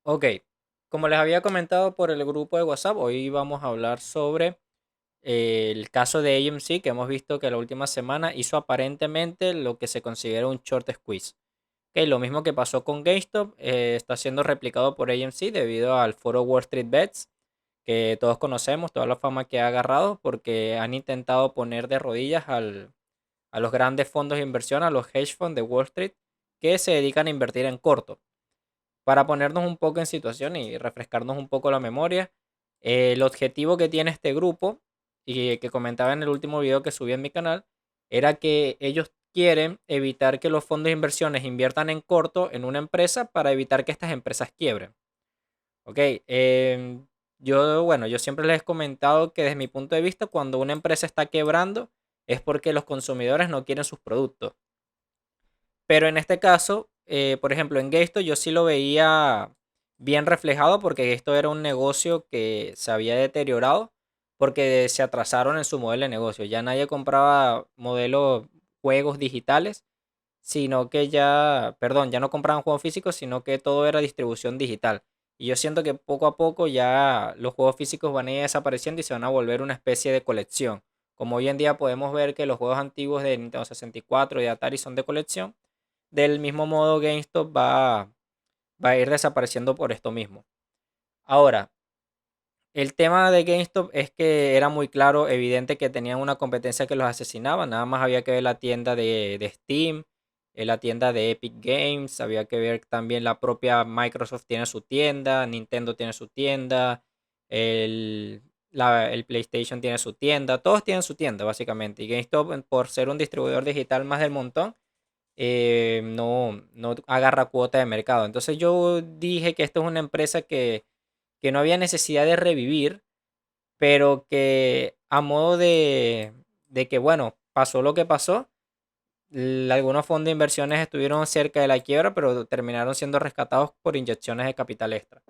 Ok, como les había comentado por el grupo de WhatsApp, hoy vamos a hablar sobre el caso de AMC que hemos visto que la última semana hizo aparentemente lo que se considera un short squeeze. Ok, lo mismo que pasó con GameStop está siendo replicado por AMC debido al foro Wall Street Bets, que todos conocemos, toda la fama que ha agarrado porque han intentado poner de rodillas a los grandes fondos de inversión, a los hedge funds de Wall Street, que se dedican a invertir en corto. Para ponernos un poco en situación y refrescarnos un poco la memoria, el objetivo que tiene este grupo y que comentaba en el último video que subí en mi canal era que ellos quieren evitar que los fondos de inversiones inviertan en corto en una empresa para evitar que estas empresas quiebren. Ok, yo siempre les he comentado que desde mi punto de vista, cuando una empresa está quebrando es porque los consumidores no quieren sus productos. Pero en este caso, por ejemplo, en Gesto yo sí lo veía bien reflejado porque esto era un negocio que se había deteriorado porque se atrasaron en su modelo de negocio. Ya nadie compraba modelos juegos digitales, sino que ya, perdón, ya no compraban juegos físicos, sino que todo era distribución digital. Y yo siento que poco a poco ya los juegos físicos van a ir desapareciendo y se van a volver una especie de colección. Como hoy en día podemos ver que los juegos antiguos de Nintendo 64 y de Atari son de colección, del mismo modo, GameStop va a ir desapareciendo por esto mismo. Ahora, el tema de GameStop es que era muy claro, evidente que tenían una competencia que los asesinaba. Nada más había que ver la tienda de Steam, la tienda de Epic Games, había que ver también la propia Microsoft tiene su tienda, Nintendo tiene su tienda, el, el PlayStation tiene su tienda, todos tienen su tienda básicamente. Y GameStop, por ser un distribuidor digital más del montón, no agarra cuota de mercado. Entonces yo dije que esto es una empresa que no había necesidad de revivir, pero que a modo de que, bueno, pasó lo que pasó, algunos fondos de inversiones estuvieron cerca de la quiebra, pero terminaron siendo rescatados por inyecciones de capital extra.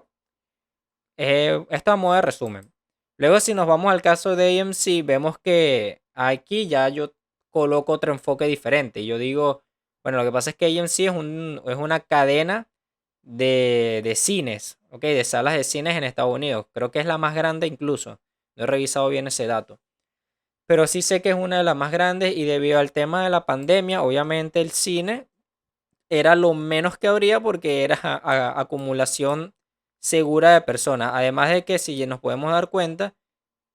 Esto a modo de resumen. Luego, si nos vamos al caso de AMC, vemos que aquí ya yo coloco otro enfoque diferente. Yo digo, bueno, lo que pasa es que AMC es una cadena de cines, ¿ok? De salas de cines en Estados Unidos. Creo que es la más grande incluso. No he revisado bien ese dato. Pero sí sé que es una de las más grandes y debido al tema de la pandemia, obviamente el cine era lo menos que habría porque era acumulación segura de personas. Además de que si nos podemos dar cuenta,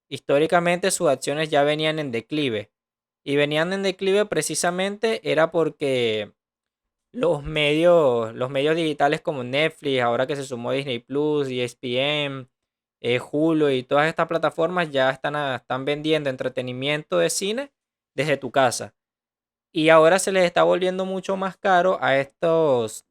históricamente sus acciones ya venían en declive. Y venían en declive precisamente era porque los medios digitales como Netflix, ahora que se sumó Disney Plus, ESPN, Hulu y todas estas plataformas ya están vendiendo entretenimiento de cine desde tu casa. Y ahora se les está volviendo mucho más caro a estos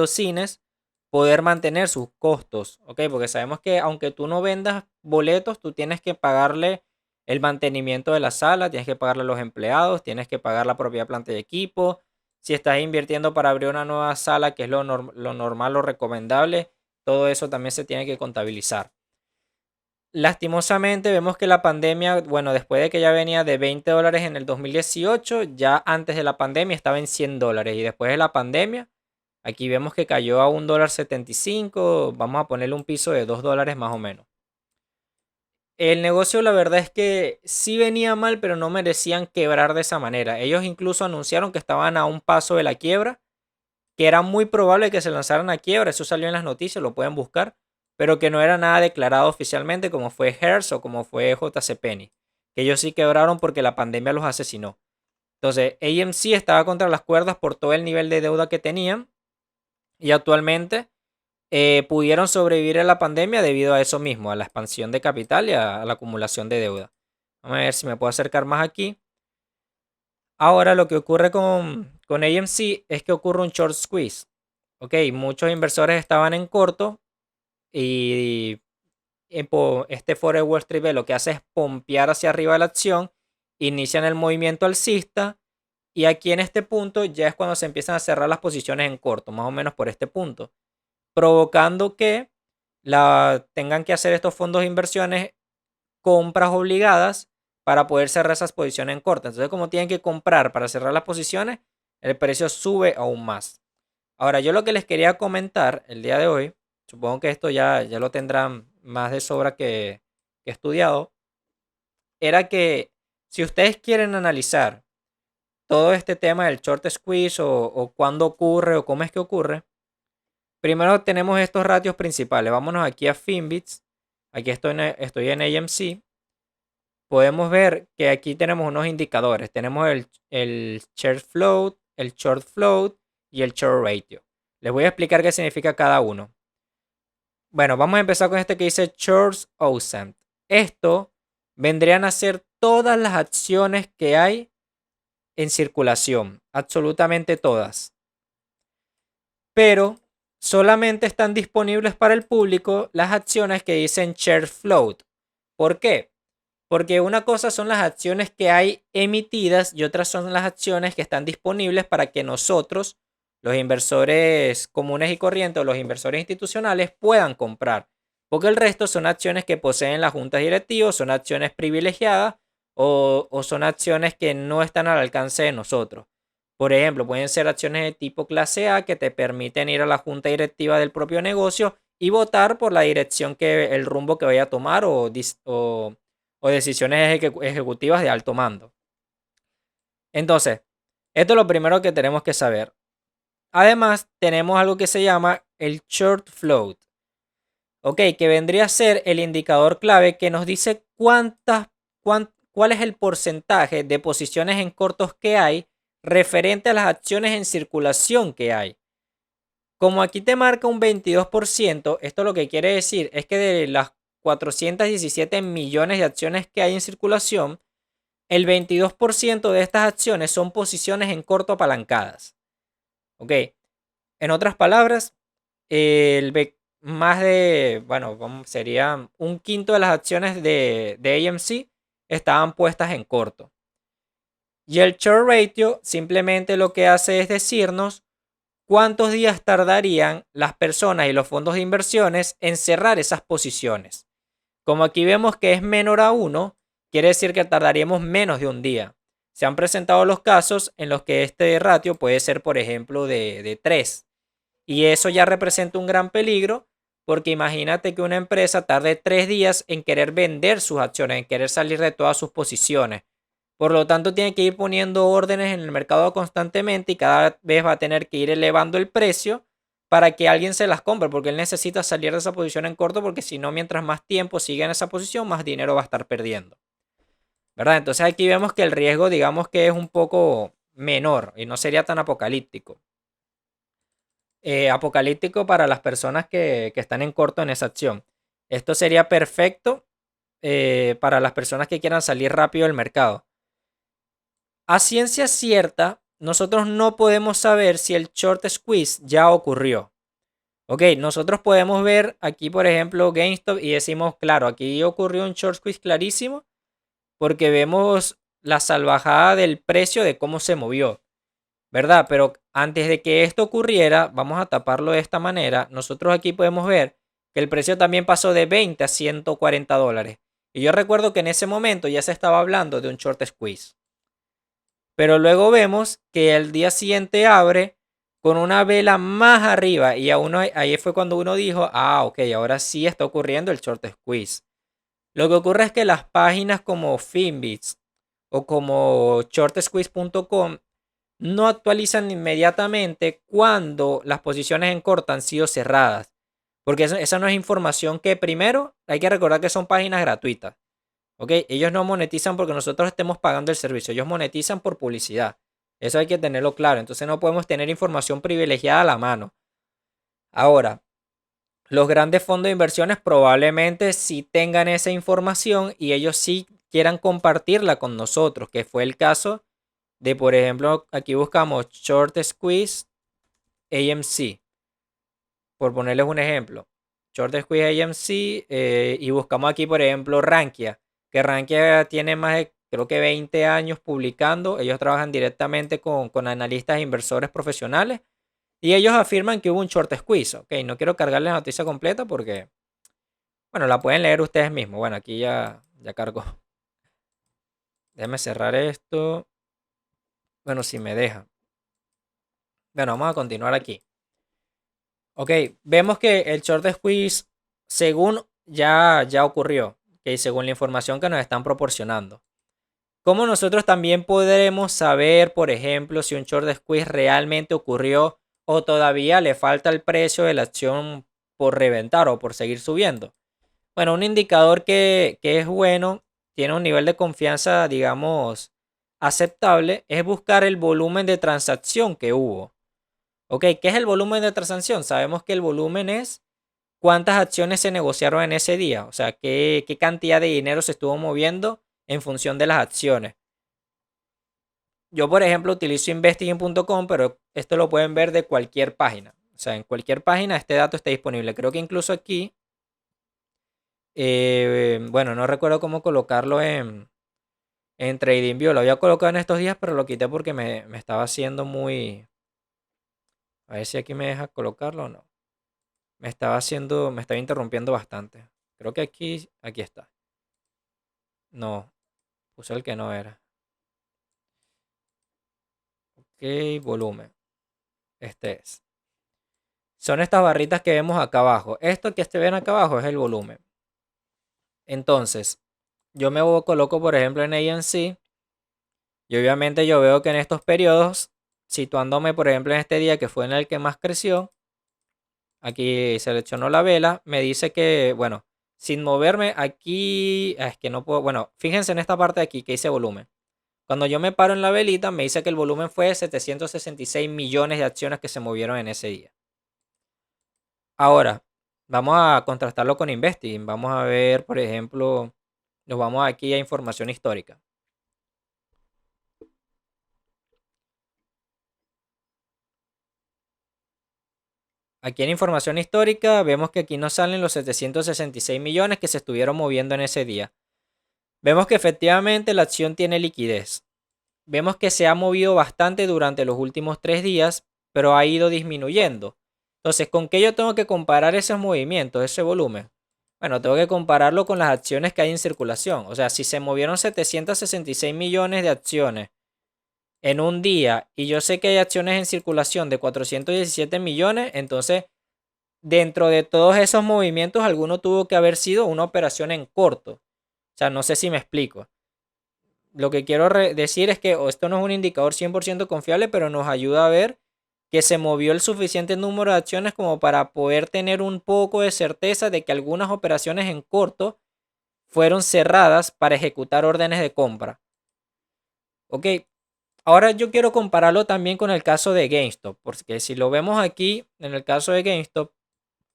cines poder mantener sus costos, ¿ok? Porque sabemos que aunque tú no vendas boletos, tú tienes que pagarle el mantenimiento de la sala, tienes que pagarle a los empleados, tienes que pagar la propia planta de equipo. Si estás invirtiendo para abrir una nueva sala, que es lo normal, lo recomendable, todo eso también se tiene que contabilizar. Lastimosamente vemos que la pandemia, bueno, después de que ya venía de $20 en el 2018, ya antes de la pandemia estaba en $100 y después de la pandemia, aquí vemos que cayó a $1.75, vamos a ponerle un piso de $2 más o menos. El negocio la verdad es que sí venía mal, pero no merecían quebrar de esa manera. Ellos incluso anunciaron que estaban a un paso de la quiebra, que era muy probable que se lanzaran a quiebra, eso salió en las noticias, lo pueden buscar, pero que no era nada declarado oficialmente como fue Hertz o como fue JC Penney, que ellos sí quebraron porque la pandemia los asesinó. Entonces, AMC estaba contra las cuerdas por todo el nivel de deuda que tenían y actualmente pudieron sobrevivir a la pandemia debido a eso mismo, a la expansión de capital y a la acumulación de deuda. Vamos a ver si me puedo acercar más aquí. Ahora lo que ocurre con AMC es que ocurre un short squeeze. Ok, muchos inversores estaban en corto y este foro de Wall Street B lo que hace es pompear hacia arriba la acción, inician el movimiento alcista y aquí en este punto ya es cuando se empiezan a cerrar las posiciones en corto, más o menos por este punto, provocando que tengan que hacer estos fondos de inversiones compras obligadas para poder cerrar esas posiciones en corto. Entonces, como tienen que comprar para cerrar las posiciones, el precio sube aún más. Ahora, yo lo que les quería comentar el día de hoy supongo que esto ya lo tendrán más de sobra que estudiado, era que si ustedes quieren analizar todo este tema del short squeeze o cuándo ocurre o cómo es que ocurre, primero tenemos estos ratios principales. Vámonos aquí a Finbits. Aquí estoy en AMC. Podemos ver que aquí tenemos unos indicadores. Tenemos el share float, el short float y el short ratio. Les voy a explicar qué significa cada uno. Bueno, vamos a empezar con este que dice short OSAM. Esto vendrían a ser todas las acciones que hay en circulación, absolutamente todas. Pero solamente están disponibles para el público las acciones que dicen share float. ¿Por qué? Porque una cosa son las acciones que hay emitidas y otras son las acciones que están disponibles para que nosotros, los inversores comunes y corrientes o los inversores institucionales, puedan comprar. Porque el resto son acciones que poseen las juntas directivas, son acciones privilegiadas o son acciones que no están al alcance de nosotros. Por ejemplo, pueden ser acciones de tipo clase A que te permiten ir a la junta directiva del propio negocio y votar por la dirección el rumbo que vaya a tomar o decisiones ejecutivas de alto mando. Entonces, esto es lo primero que tenemos que saber. Además, tenemos algo que se llama el short float. Ok, que vendría a ser el indicador clave que nos dice cuál es el porcentaje de posiciones en cortos que hay referente a las acciones en circulación que hay. Como aquí te marca un 22%, esto lo que quiere decir es que de las 417 millones de acciones que hay en circulación, el 22% de estas acciones son posiciones en corto apalancadas. ¿Ok? En otras palabras, más de, bueno, sería un quinto de las acciones de AMC estaban puestas en corto. Y el short ratio simplemente lo que hace es decirnos cuántos días tardarían las personas y los fondos de inversiones en cerrar esas posiciones. Como aquí vemos que es menor a 1, quiere decir que tardaríamos menos de un día. Se han presentado los casos en los que este ratio puede ser, por ejemplo, de 3. Y eso ya representa un gran peligro porque imagínate que una empresa tarde 3 días en querer vender sus acciones, en querer salir de todas sus posiciones. Por lo tanto, tiene que ir poniendo órdenes en el mercado constantemente y cada vez va a tener que ir elevando el precio para que alguien se las compre, porque él necesita salir de esa posición en corto, porque si no, mientras más tiempo siga en esa posición, más dinero va a estar perdiendo. ¿Verdad? Entonces aquí vemos que el riesgo, digamos que es un poco menor y no sería tan apocalíptico. Apocalíptico para las personas que están en corto en esa acción. Esto sería perfecto para las personas que quieran salir rápido del mercado. A ciencia cierta, nosotros no podemos saber si el short squeeze ya ocurrió. Ok, nosotros podemos ver aquí, por ejemplo, GameStop y decimos, claro, aquí ocurrió un short squeeze clarísimo porque vemos la salvajada del precio de cómo se movió, ¿verdad? Pero antes de que esto ocurriera, vamos a taparlo de esta manera. Nosotros aquí podemos ver que el precio también pasó de 20 a 140 dólares. Y yo recuerdo que en ese momento ya se estaba hablando de un short squeeze. Pero luego vemos que el día siguiente abre con una vela más arriba y ahí fue cuando uno dijo, ok, ahora sí está ocurriendo el short squeeze. Lo que ocurre es que las páginas como Finbits o como shortsqueeze.com no actualizan inmediatamente cuando las posiciones en corto han sido cerradas. Porque esa no es información que primero hay que recordar que son páginas gratuitas. ¿Ok? Ellos no monetizan porque nosotros estemos pagando el servicio. Ellos monetizan por publicidad. Eso hay que tenerlo claro. Entonces no podemos tener información privilegiada a la mano. Ahora, los grandes fondos de inversiones probablemente sí tengan esa información y ellos sí quieran compartirla con nosotros, que fue el caso de, por ejemplo, aquí buscamos Short Squeeze AMC, por ponerles un ejemplo. Short Squeeze AMC y buscamos aquí, por ejemplo, Rankia, que Rankia tiene más de, creo que 20 años publicando. Ellos trabajan directamente con analistas e inversores profesionales y ellos afirman que hubo un short squeeze. Ok, no quiero cargarles la noticia completa porque, bueno, la pueden leer ustedes mismos. Bueno, aquí ya cargó. Déjenme cerrar esto. Bueno, si me deja. Bueno, vamos a continuar aquí. Ok, vemos que el short squeeze, según ya ocurrió, que según la información que nos están proporcionando. ¿Cómo nosotros también podremos saber, por ejemplo, si un short squeeze realmente ocurrió o todavía le falta el precio de la acción por reventar o por seguir subiendo? Bueno, un indicador que es bueno, tiene un nivel de confianza, digamos, aceptable, es buscar el volumen de transacción que hubo. Ok, ¿qué es el volumen de transacción? Sabemos que el volumen es cuántas acciones se negociaron en ese día, o sea, qué cantidad de dinero se estuvo moviendo en función de las acciones. Yo, por ejemplo, utilizo investing.com, pero esto lo pueden ver de cualquier página. O sea, en cualquier página este dato está disponible. Creo que incluso aquí, bueno, no recuerdo cómo colocarlo en TradingView. Lo había colocado en estos días, pero lo quité porque me estaba haciendo muy... A ver si aquí me deja colocarlo o no. Me estaba interrumpiendo bastante. Creo que aquí está. No, puse el que no era. Ok, volumen. Este es. Son estas barritas que vemos acá abajo. Esto que ven acá abajo es el volumen. Entonces, yo coloco, por ejemplo, en ANC. Y obviamente yo veo que en estos periodos, situándome, por ejemplo, en este día que fue en el que más creció, aquí selecciono la vela, me dice que, bueno, sin moverme aquí, es que no puedo, bueno, fíjense en esta parte de aquí que dice volumen. Cuando yo me paro en la velita, me dice que el volumen fue 766 millones de acciones que se movieron en ese día. Ahora, vamos a contrastarlo con Investing. Vamos a ver, por ejemplo, nos vamos aquí a información histórica. Aquí en información histórica vemos que aquí nos salen los 766 millones que se estuvieron moviendo en ese día. Vemos que efectivamente la acción tiene liquidez. Vemos que se ha movido bastante durante los últimos 3 días, pero ha ido disminuyendo. Entonces, ¿con qué yo tengo que comparar esos movimientos, ese volumen? Bueno, tengo que compararlo con las acciones que hay en circulación. O sea, si se movieron 766 millones de acciones en un día y yo sé que hay acciones en circulación de 417 millones, entonces dentro de todos esos movimientos alguno tuvo que haber sido una operación en corto. O sea, no sé si me explico. Lo que quiero decir es que esto no es un indicador 100% confiable, pero nos ayuda a ver que se movió el suficiente número de acciones como para poder tener un poco de certeza de que algunas operaciones en corto fueron cerradas para ejecutar órdenes de compra. Ok, ahora yo quiero compararlo también con el caso de GameStop, porque si lo vemos aquí, en el caso de GameStop,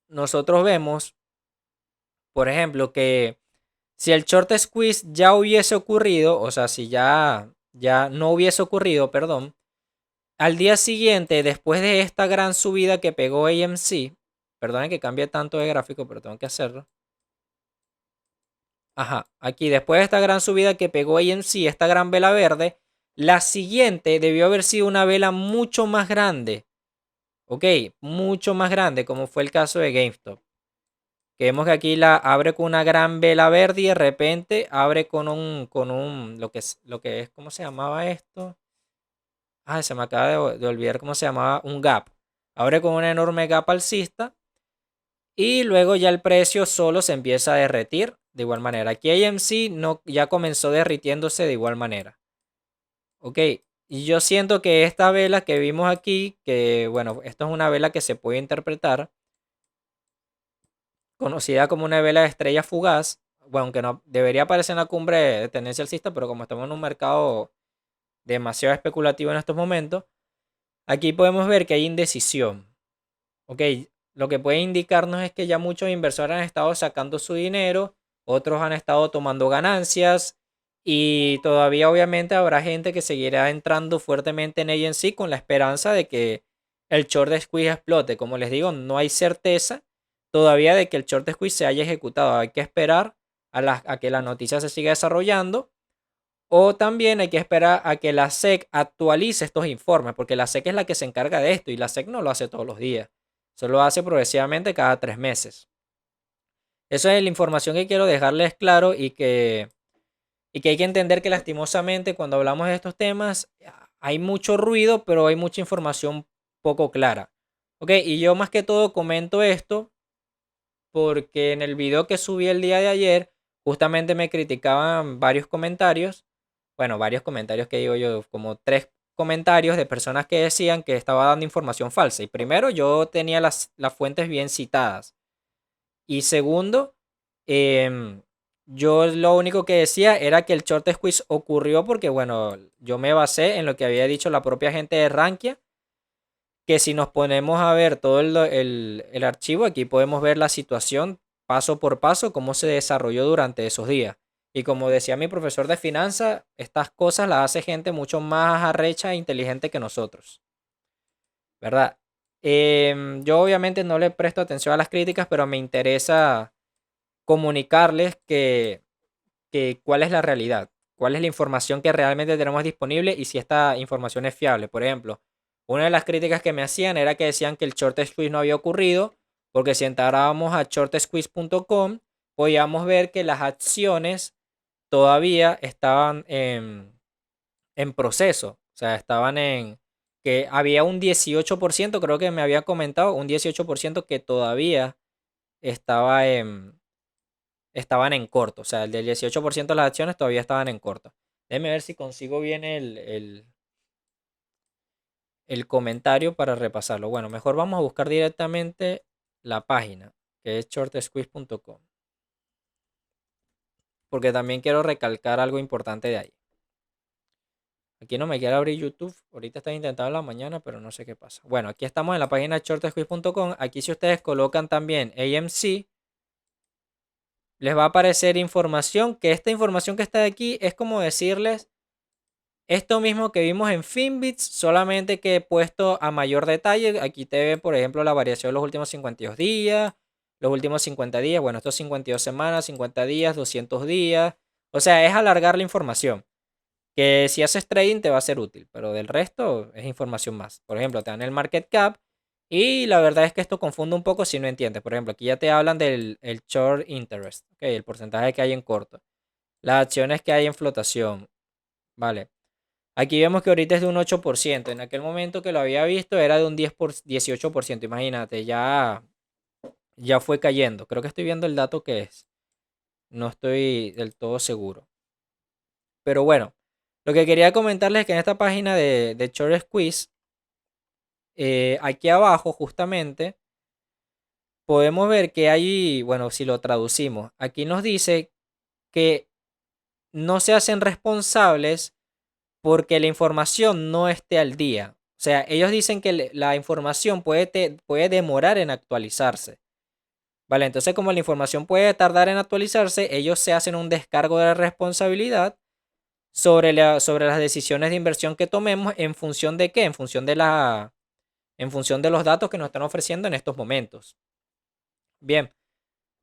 nosotros vemos, por ejemplo, que si el short squeeze ya hubiese ocurrido, o sea, si ya no hubiese ocurrido, perdón, al día siguiente, después de esta gran subida que pegó AMC, perdonen que cambie tanto de gráfico, pero tengo que hacerlo. Ajá, aquí después de esta gran subida que pegó AMC, esta gran vela verde, la siguiente debió haber sido una vela mucho más grande. Ok, mucho más grande, como fue el caso de GameStop. Que vemos que aquí la abre con una gran vela verde y de repente abre lo que es, ¿cómo se llamaba esto? Ah, se me acaba de olvidar cómo se llamaba, un gap. Abre con una enorme gap alcista y luego ya el precio solo se empieza a derretir de igual manera. Aquí AMC no, ya comenzó derritiéndose de igual manera. Ok, y yo siento que esta vela que vimos aquí, que bueno, esto es una vela que se puede interpretar, conocida como una vela de estrella fugaz, bueno, aunque no debería aparecer en la cumbre de tendencia alcista, pero como estamos en un mercado demasiado especulativo en estos momentos, aquí podemos ver que hay indecisión. Ok, lo que puede indicarnos es que ya muchos inversores han estado sacando su dinero, otros han estado tomando ganancias y todavía obviamente habrá gente que seguirá entrando fuertemente en ANC con la esperanza de que el short squeeze explote. Como les digo, no hay certeza todavía de que el short squeeze se haya ejecutado. Hay que esperar a que la noticia se siga desarrollando o también hay que esperar a que la SEC actualice estos informes, porque la SEC es la que se encarga de esto y la SEC no lo hace todos los días, solo lo hace progresivamente cada 3 meses. Esa es la información que quiero dejarles claro y que hay que entender que lastimosamente cuando hablamos de estos temas hay mucho ruido, pero hay mucha información poco clara. Ok, y yo más que todo comento esto porque en el video que subí el día de ayer, justamente me criticaban varios comentarios, bueno, varios comentarios que digo yo, como tres comentarios de personas que decían que estaba dando información falsa. Y primero, yo tenía las fuentes bien citadas. Y segundo, em, yo lo único que decía era que el short squeeze ocurrió porque, bueno, yo me basé en lo que había dicho la propia gente de Rankia, que si nos ponemos a ver todo el archivo, aquí podemos ver la situación paso por paso, cómo se desarrolló durante esos días. Y como decía mi profesor de finanzas, estas cosas las hace gente mucho más arrecha e inteligente que nosotros, ¿verdad? Yo obviamente no le presto atención a las críticas, pero me interesa comunicarles que cuál es la realidad, cuál es la información que realmente tenemos disponible y si esta información es fiable. Por ejemplo, una de las críticas que me hacían era que decían que el short squeeze no había ocurrido porque si entrábamos a shortsqueeze.com podíamos ver que las acciones todavía estaban en proceso, o sea, estaban en que había un 18%, creo que me había comentado, un 18% que todavía estaba estaban en corto. O sea, el del 18% de las acciones todavía estaban en corto. Déjeme ver si consigo bien el comentario para repasarlo. Bueno, mejor vamos a buscar directamente la página, que es shortsqueeze.com. Porque también quiero recalcar algo importante de ahí. Aquí no me quiere abrir YouTube. Ahorita está intentando en la mañana, pero no sé qué pasa. Bueno, aquí estamos en la página shortsqueeze.com. Aquí si ustedes colocan también AMC, les va a aparecer información, que esta información que está aquí es como decirles esto mismo que vimos en Finbits, solamente que he puesto a mayor detalle. Aquí te ven, por ejemplo, la variación de los últimos 52 días, los últimos 50 días, bueno, estos 52 semanas, 50 días, 200 días. O sea, es alargar la información, que si haces trading te va a ser útil, pero del resto es información más. Por ejemplo, te dan el market cap y la verdad es que esto confunde un poco si no entiendes. Por ejemplo, aquí ya te hablan del short interest, okay, el porcentaje que hay en corto, las acciones que hay en flotación, ¿vale? Aquí vemos que ahorita es de un 8%. En aquel momento que lo había visto era de un 18%. Imagínate, ya fue cayendo. Creo que estoy viendo el dato que es. No estoy del todo seguro. Pero bueno, lo que quería comentarles es que en esta página de Short Squeeze, aquí abajo justamente, podemos ver que hay, bueno, si lo traducimos, aquí nos dice que no se hacen responsables porque la información no esté al día. O sea, ellos dicen que la información puede demorar en actualizarse. Vale, entonces como la información puede tardar en actualizarse, ellos se hacen un descargo de responsabilidad sobre las decisiones de inversión que tomemos en función de qué, en función de los datos que nos están ofreciendo en estos momentos. Bien,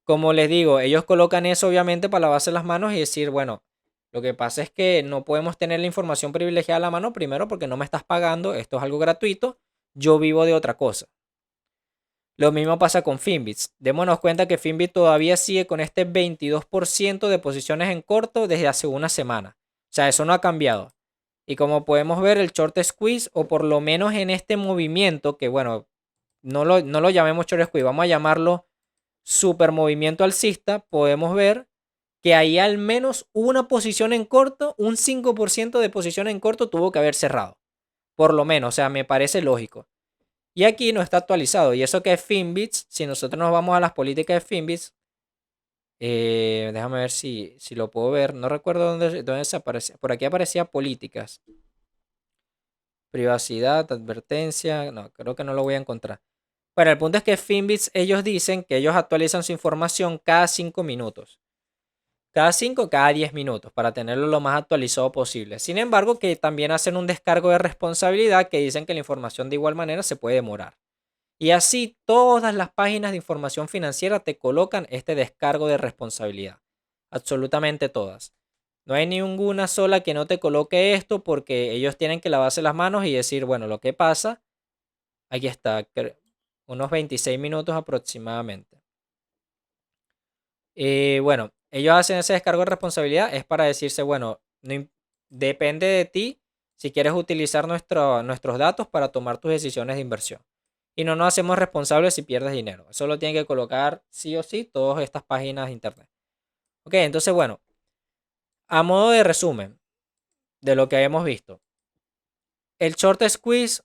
como les digo, ellos colocan eso obviamente para lavarse las manos y decir, bueno, lo que pasa es que no podemos tener la información privilegiada a la mano, primero porque no me estás pagando, esto es algo gratuito, yo vivo de otra cosa. Lo mismo pasa con Finbits. Démonos cuenta que Finbit todavía sigue con este 22% de posiciones en corto desde hace una semana. O sea, eso no ha cambiado. Y como podemos ver, el short squeeze, o por lo menos en este movimiento, que bueno, no lo llamemos short squeeze, vamos a llamarlo super movimiento alcista, podemos ver que ahí al menos una posición en corto, un 5% de posición en corto tuvo que haber cerrado. Por lo menos, o sea, me parece lógico. Y aquí no está actualizado. Y eso que es Finbits, si nosotros nos vamos a las políticas de Finbits, déjame ver si lo puedo ver. No recuerdo dónde se aparece. Por aquí aparecía políticas. Privacidad, advertencia. No, creo que no lo voy a encontrar. Bueno, el punto es que Finbits, ellos dicen que ellos actualizan su información cada 5 minutos. Cada 5, cada 10 minutos para tenerlo lo más actualizado posible. Sin embargo, que también hacen un descargo de responsabilidad que dicen que la información de igual manera se puede demorar. Y así todas las páginas de información financiera te colocan este descargo de responsabilidad. Absolutamente todas. No hay ninguna sola que no te coloque esto porque ellos tienen que lavarse las manos y decir, bueno, lo que pasa, aquí está, unos 26 minutos aproximadamente. Bueno, ellos hacen ese descargo de responsabilidad, es para decirse, bueno, depende de ti si quieres utilizar nuestros datos para tomar tus decisiones de inversión. y no nos hacemos responsables si pierdes dinero. Eso lo tienen que colocar sí o sí todas estas páginas de internet. Ok, entonces bueno, a modo de resumen de lo que hemos visto, el short squeeze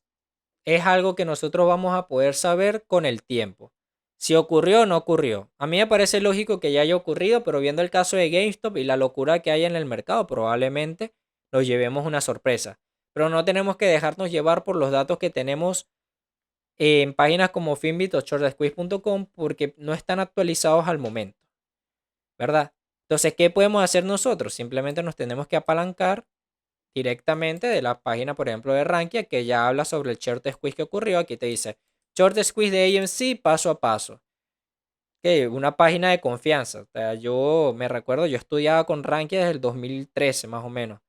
es algo que nosotros vamos a poder saber con el tiempo. Si ocurrió o no ocurrió. A mí me parece lógico que ya haya ocurrido, pero viendo el caso de GameStop y la locura que hay en el mercado, probablemente nos llevemos una sorpresa. Pero no tenemos que dejarnos llevar por los datos que tenemos en páginas como Finbit o shortsqueeze.com porque no están actualizados al momento, ¿verdad? Entonces, ¿qué podemos hacer nosotros? Simplemente nos tenemos que apalancar directamente de la página, por ejemplo, de Rankia, que ya habla sobre el short squeeze que ocurrió. Aquí te dice short squeeze de AMC paso a paso. Okay, una página de confianza. O sea, yo me recuerdo, yo estudiaba con Rankia desde el 2013 más o menos.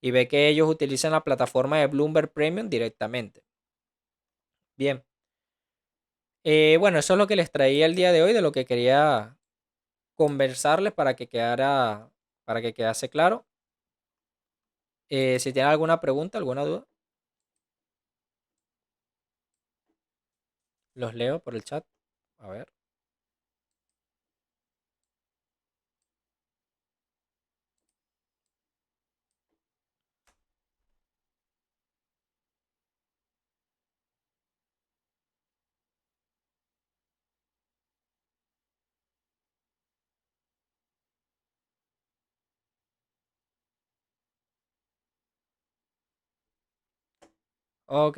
Y ve que ellos utilizan la plataforma de Bloomberg Premium directamente. Bien. Bueno, eso es lo que les traía el día de hoy, de lo que quería conversarles para que quedase claro. Si tienen alguna pregunta, alguna duda, los leo por el chat. A ver. Ok.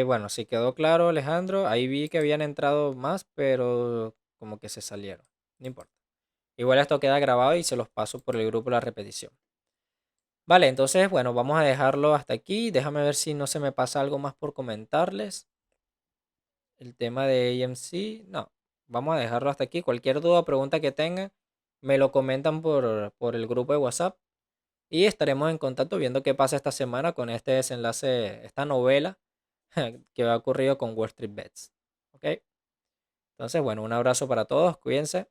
Bueno, si quedó claro, Alejandro. Ahí vi que habían entrado más, pero como que se salieron. No importa. Igual esto queda grabado y se los paso por el grupo la repetición. Vale, entonces, bueno, vamos a dejarlo hasta aquí. Déjame ver si no se me pasa algo más por comentarles. El tema de AMC, no. Vamos a dejarlo hasta aquí. Cualquier duda o pregunta que tengan, me lo comentan por el grupo de WhatsApp. Y estaremos en contacto viendo qué pasa esta semana con este desenlace, esta novela que ha ocurrido con Wall Street Bets. ¿Ok? Entonces, bueno, un abrazo para todos, cuídense.